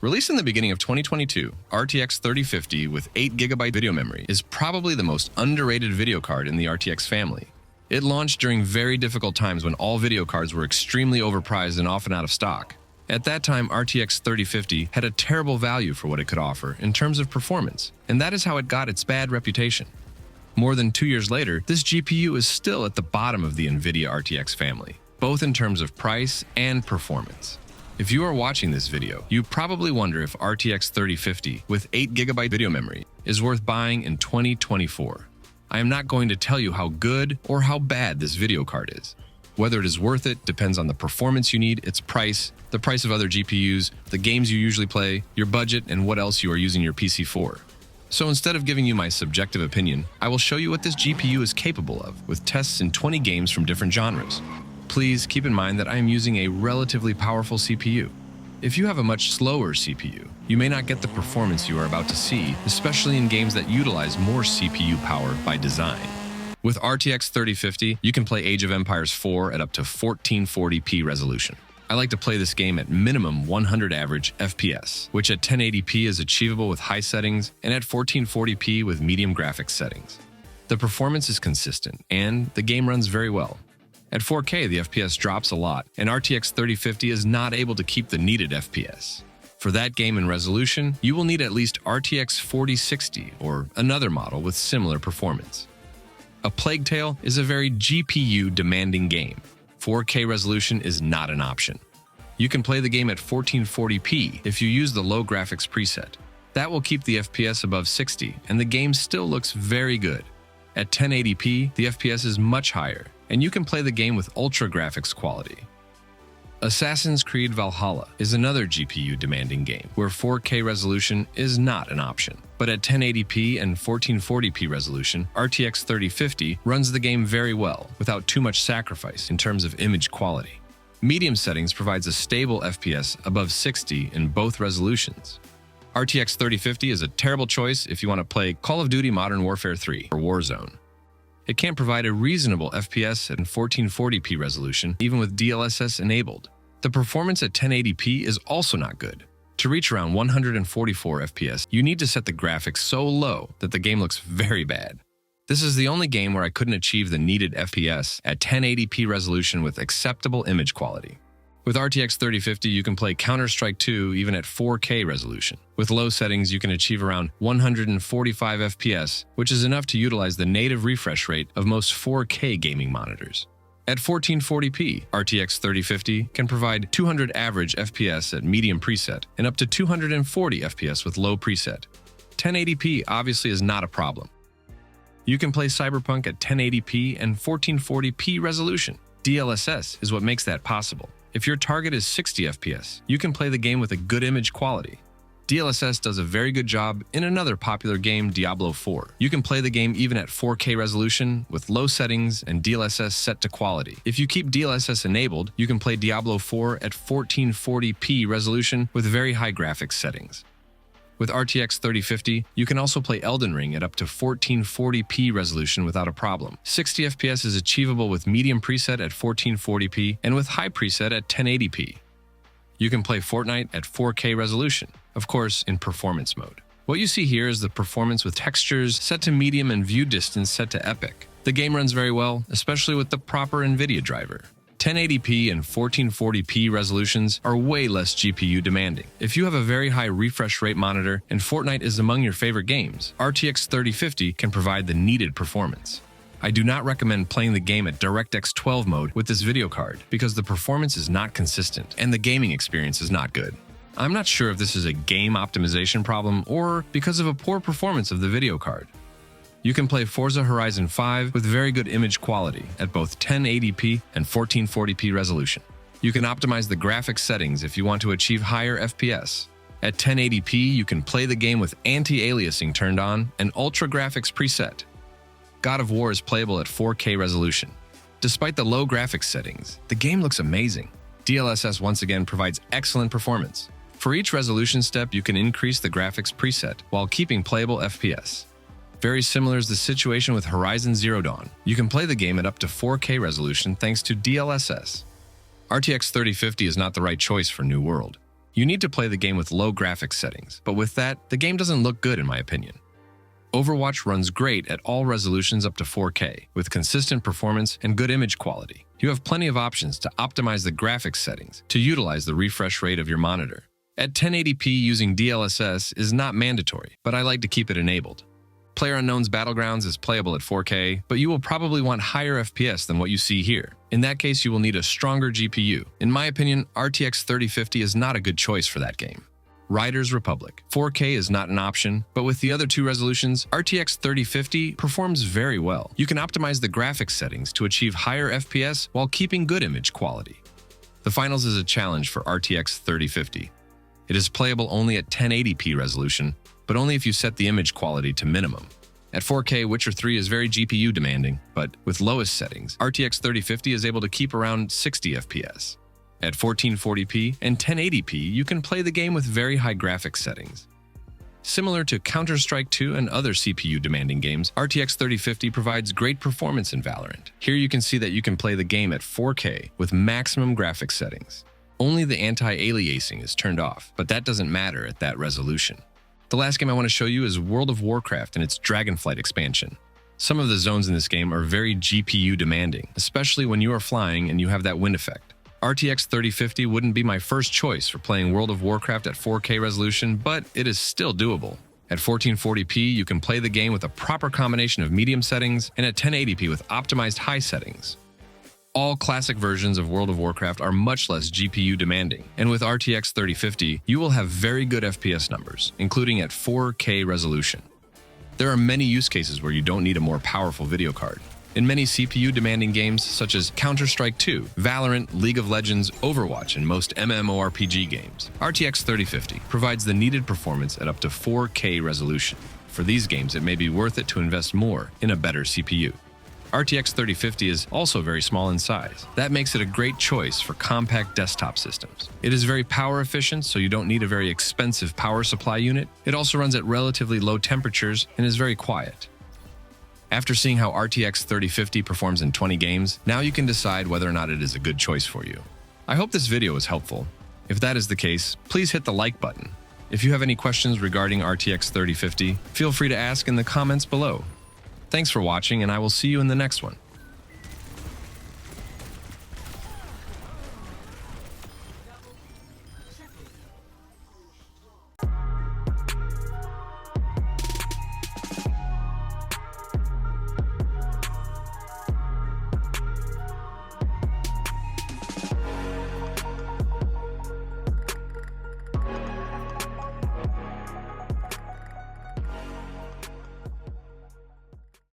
Released in the beginning of 2022, RTX 3050 with 8GB video memory is probably the most underrated video card in the RTX family. It launched during very difficult times when all video cards were extremely overpriced and often out of stock. At that time, RTX 3050 had a terrible value for what it could offer in terms of performance, and that is how it got its bad reputation. More than 2 years later, this GPU is still at the bottom of the NVIDIA RTX family, both in terms of price and performance. If you are watching this video, you probably wonder if RTX 3050 with 8GB video memory is worth buying in 2024. I am not going to tell you how good or how bad this video card is. Whether it is worth it depends on the performance you need, its price, the price of other GPUs, the games you usually play, your budget, and what else you are using your PC for. So instead of giving you my subjective opinion, I will show you what this GPU is capable of with tests in 20 games from different genres. Please keep in mind that I am using a relatively powerful CPU. If you have a much slower CPU, you may not get the performance you are about to see, especially in games that utilize more CPU power by design. With RTX 3050, you can play Age of Empires 4 at up to 1440p resolution. I like to play this game at minimum 100 average FPS, which at 1080p is achievable with high settings and at 1440p with medium graphics settings. The performance is consistent, and the game runs very well. At 4K, the FPS drops a lot, and RTX 3050 is not able to keep the needed FPS. For that game and resolution, you will need at least RTX 4060 or another model with similar performance. A Plague Tale is a very GPU-demanding game. 4K resolution is not an option. You can play the game at 1440p if you use the low graphics preset. That will keep the FPS above 60, and the game still looks very good. At 1080p, the FPS is much higher, and you can play the game with ultra graphics quality. Assassin's Creed Valhalla is another GPU-demanding game where 4K resolution is not an option. But at 1080p and 1440p resolution, RTX 3050 runs the game very well without too much sacrifice in terms of image quality. Medium settings provides a stable FPS above 60 in both resolutions. RTX 3050 is a terrible choice if you want to play Call of Duty Modern Warfare 3 or Warzone. It can't provide a reasonable FPS at 1440p resolution, even with DLSS enabled. The performance at 1080p is also not good. To reach around 144 FPS, you need to set the graphics so low that the game looks very bad. This is the only game where I couldn't achieve the needed FPS at 1080p resolution with acceptable image quality. With RTX 3050, you can play Counter-Strike 2 even at 4K resolution. With low settings, you can achieve around 145 FPS, which is enough to utilize the native refresh rate of most 4K gaming monitors. At 1440p, RTX 3050 can provide 200 average FPS at medium preset and up to 240 FPS with low preset. 1080p obviously is not a problem. You can play Cyberpunk at 1080p and 1440p resolution. DLSS is what makes that possible. If your target is 60 FPS, you can play the game with a good image quality. DLSS does a very good job in another popular game, Diablo 4. You can play the game even at 4K resolution with low settings and DLSS set to quality. If you keep DLSS enabled, you can play Diablo 4 at 1440p resolution with very high graphics settings. With RTX 3050, you can also play Elden Ring at up to 1440p resolution without a problem. 60 FPS is achievable with medium preset at 1440p and with high preset at 1080p. You can play Fortnite at 4K resolution, of course in performance mode. What you see here is the performance with textures set to medium and view distance set to epic. The game runs very well, especially with the proper NVIDIA driver. 1080p and 1440p resolutions are way less GPU demanding. If you have a very high refresh rate monitor and Fortnite is among your favorite games, RTX 3050 can provide the needed performance. I do not recommend playing the game at DirectX 12 mode with this video card because the performance is not consistent and the gaming experience is not good. I'm not sure if this is a game optimization problem or because of a poor performance of the video card. You can play Forza Horizon 5 with very good image quality at both 1080p and 1440p resolution. You can optimize the graphics settings if you want to achieve higher FPS. At 1080p, you can play the game with anti-aliasing turned on and ultra graphics preset. God of War is playable at 4K resolution. Despite the low graphics settings, the game looks amazing. DLSS once again provides excellent performance. For each resolution step, you can increase the graphics preset while keeping playable FPS. Very similar is the situation with Horizon Zero Dawn. You can play the game at up to 4K resolution thanks to DLSS. RTX 3050 is not the right choice for New World. You need to play the game with low graphics settings, but with that, the game doesn't look good in my opinion. Overwatch runs great at all resolutions up to 4K, with consistent performance and good image quality. You have plenty of options to optimize the graphics settings to utilize the refresh rate of your monitor. At 1080p using DLSS is not mandatory, but I like to keep it enabled. Playerunknown's Battlegrounds is playable at 4K, but you will probably want higher FPS than what you see here. In that case, you will need a stronger GPU. In my opinion, RTX 3050 is not a good choice for that game. Ryders Republic. 4K is not an option, but with the other two resolutions, RTX 3050 performs very well. You can optimize the graphics settings to achieve higher FPS while keeping good image quality. The finals is a challenge for RTX 3050. It is playable only at 1080p resolution, but only if you set the image quality to minimum. At 4K, Witcher 3 is very GPU demanding, but with lowest settings, RTX 3050 is able to keep around 60 FPS. At 1440p and 1080p, you can play the game with very high graphics settings. Similar to Counter-Strike 2 and other CPU-demanding games, RTX 3050 provides great performance in Valorant. Here you can see that you can play the game at 4K with maximum graphics settings. Only the anti-aliasing is turned off, but that doesn't matter at that resolution. The last game I want to show you is World of Warcraft and its Dragonflight expansion. Some of the zones in this game are very GPU demanding, especially when you are flying and you have that wind effect. RTX 3050 wouldn't be my first choice for playing World of Warcraft at 4K resolution, but it is still doable. At 1440p, you can play the game with a proper combination of medium settings and at 1080p with optimized high settings. All classic versions of World of Warcraft are much less GPU demanding, and with RTX 3050, you will have very good FPS numbers, including at 4K resolution. There are many use cases where you don't need a more powerful video card. In many CPU-demanding games such as Counter-Strike 2, Valorant, League of Legends, Overwatch, and most MMORPG games, RTX 3050 provides the needed performance at up to 4K resolution. For these games, it may be worth it to invest more in a better CPU. RTX 3050 is also very small in size. That makes it a great choice for compact desktop systems. It is very power efficient, so you don't need a very expensive power supply unit. It also runs at relatively low temperatures and is very quiet. After seeing how RTX 3050 performs in 20 games, now you can decide whether or not it is a good choice for you. I hope this video was helpful. If that is the case, please hit the like button. If you have any questions regarding RTX 3050, feel free to ask in the comments below. Thanks for watching, and I will see you in the next one.